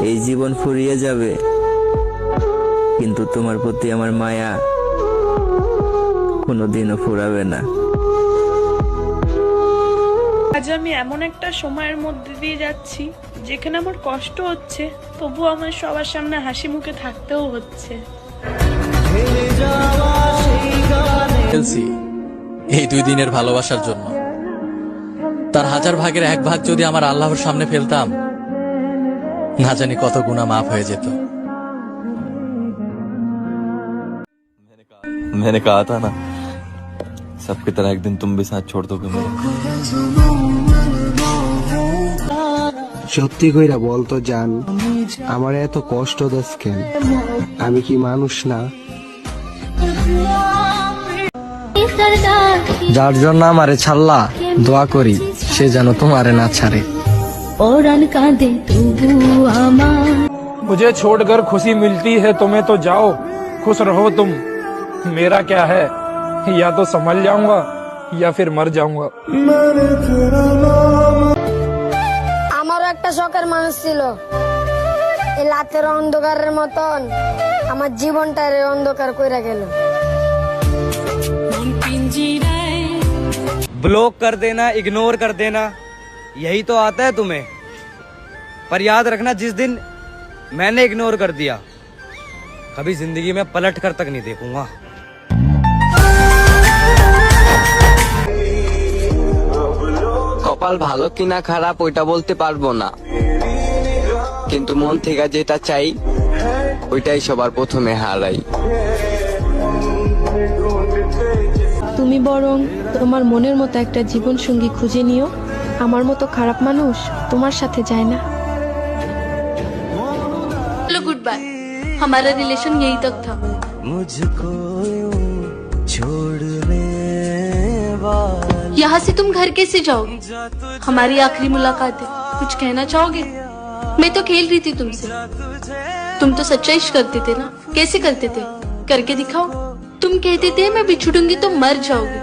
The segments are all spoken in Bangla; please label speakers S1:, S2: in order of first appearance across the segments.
S1: এই জীবন ফুরিয়ে যাবে, কিন্তু তোমার প্রতি আমার মায়া কোনোদিনও ফুরাবে না।
S2: আজ আমি এমন একটা সময়ের মধ্যে দিয়ে যাচ্ছি যেখানে আমার কষ্ট হচ্ছে, তবু আমার সবার সামনে হাসি মুখে থাকতেও হচ্ছে।
S3: এই 2 দিনের ভালোবাসার জন্য তার 1000 ভাগের 1 ভাগ যদি আমার আল্লাহর সামনে ফেলতাম, না জানি কত গুনাহ মাফ হয়ে যেত।
S4: मैंने कहा था ना, सबकी तरह एक दिन तुम भी साथ छोड़ दोगे मुझे।
S5: সত্যি কইরা বলতো জান, আমার এত কষ্ট দেস কেন? আমি কি মানুষ না? যার জন্য আমারে ছাড়লা, দোয়া করি সে যেন তোমারে না ছাড়ে।
S6: मुझे छोड़कर खुशी मिलती है तुम्हें तो जाओ, खुश रहो तुम, मेरा क्या है, या तो संभल जाऊंगा या फिर मर जाऊंगा।
S7: আমারও একটা শখের মানুষ ছিল, এই রাতের অন্ধকারের মতন আমার জীবনটারে অন্ধকার কইরা গেল।
S8: ब्लॉक कर देना, इग्नोर कर देना, यही तो आता है तुम्हें। पर याद रखना, जिस दिन मैंने इग्नोर कर दिया, कभी जिंदगी में पलट कर तक नहीं देखूंगा।
S1: কপাল ভালো কিনা খারাপ ওইটা বলতে পারবো না, কিন্তু মন থেকে যেটা চাই ওইটাই সবার প্রথমে হারাই।
S9: তুমি বরং তোমার মনের মতো একটা জীবন সঙ্গী খুঁজে নিও। আমার মতো খারাপ মানুষ তোমার সাথে যায় না।
S10: चलो गुड बाय, हमारा रिलेशन यही तक था।
S1: मुझको छोड़ने
S10: यहाँ से तुम घर कैसे जाओगे? हमारी आखिरी मुलाकात है, कुछ कहना चाहोगे? मैं तो खेल रही थी तुमसे, तुम तो सच्चा इश्क करते थे ना, कैसे करते थे? करके दिखाओ। तुम कहते थे मैं बिछुड़ूंगी तो मर जाओगे,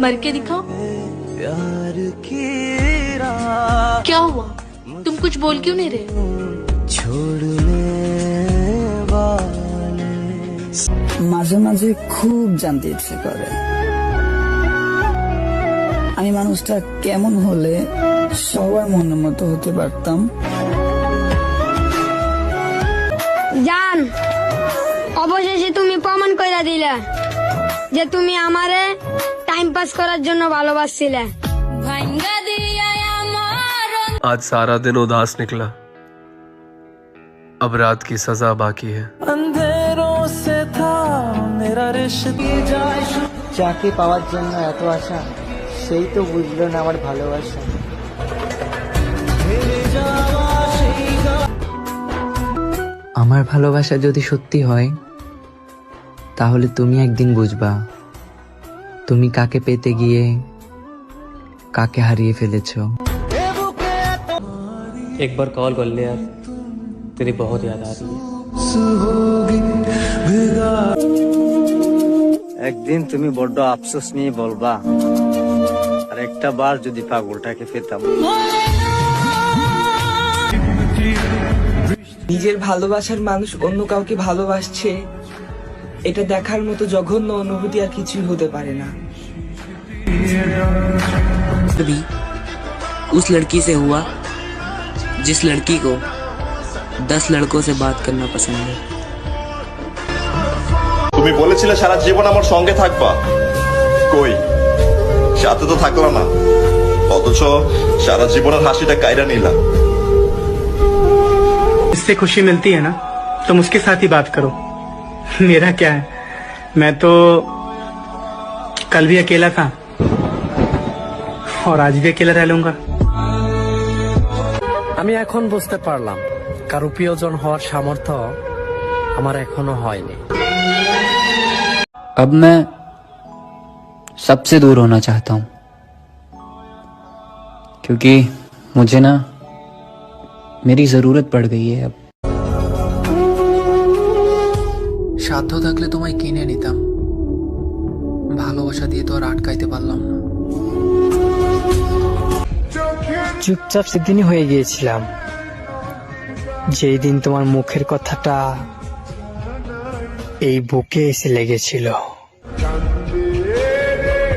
S10: मर के दिखाओ। क्या हुआ, तुम कुछ बोल क्यों नहीं रहे?
S11: মাঝে মাঝে খুব জানতে ইচ্ছে করে আমি মানুষটা কেমন হলে সবার মনের মতো হতে পারতাম।
S7: জান, অবশেষে তুমি প্রমাণ কইরা দিলা যে তুমি আমারে টাইম পাস করার জন্য ভালোবাসছিলে।
S12: आज सारा दिन उदास निकला, अब रात की सजा बाकी है।
S8: अंधेरों से था मेरा रिश्ता,
S11: যাকে পাওয়ার জন্য এত আশা, সেই তো বুঝলো না আমার ভালোবাসা।
S1: আমার ভালোবাসা যদি সত্যি হয়, তাহলে তুমি একদিন বুঝবা তুমি কাকে পেতে গিয়ে কাকে হারিয়ে ফেলেছো।
S8: एक बार कॉल कर ले यार, तेरी बहुत याद आ रही है।
S1: একদিন তুমি বড্ড আফসোস নিয়ে বলবা, আর একটা বার যদি পাগলটাকে পেতাম।
S11: নিজের ভালোবাসার মানুষ অন্য কাউকে ভালোবাসছে, এটা দেখার মতো জঘন্য অনুভূতি আর কিছুই হতে পারে না।
S1: उस लड़की से हुआ जिस लड़की को 10 लड़कों से बात करना पसंद है।
S4: তুমি বলেছিলে সারা জীবন আমার সঙ্গে থাকবা, কই সাথে তো থাকলা না, অথচ সারা জীবনের হাসিটা কাইরা নিলা।
S6: इससे खुशी मिलती है ना, तुम उसके साथ ही बात करो, मेरा क्या है, मैं तो कल भी अकेला था और आज भी अकेला रह लूंगा।
S3: আমি এখন বুঝতে পারলাম কারো প্রিয়জন হওয়ার সামর্থ্য আমার এখনো হয়নি।
S1: अब मैं सबसे दूर होना चाहता हूँ, क्योंकि मुझे ना मेरी जरूरत पड़ गई है अब।
S3: সাধ্য থাকলে তোমায় কিনে নিতাম, ভালোবাসা দিয়ে তো আর আটকাইতে পারলাম না।
S13: চুপচাপ সেদিনই হয়ে গিয়েছিলাম, যেই দিন তোমার মুখের কথাটা এই বুকে এসে লেগেছিল।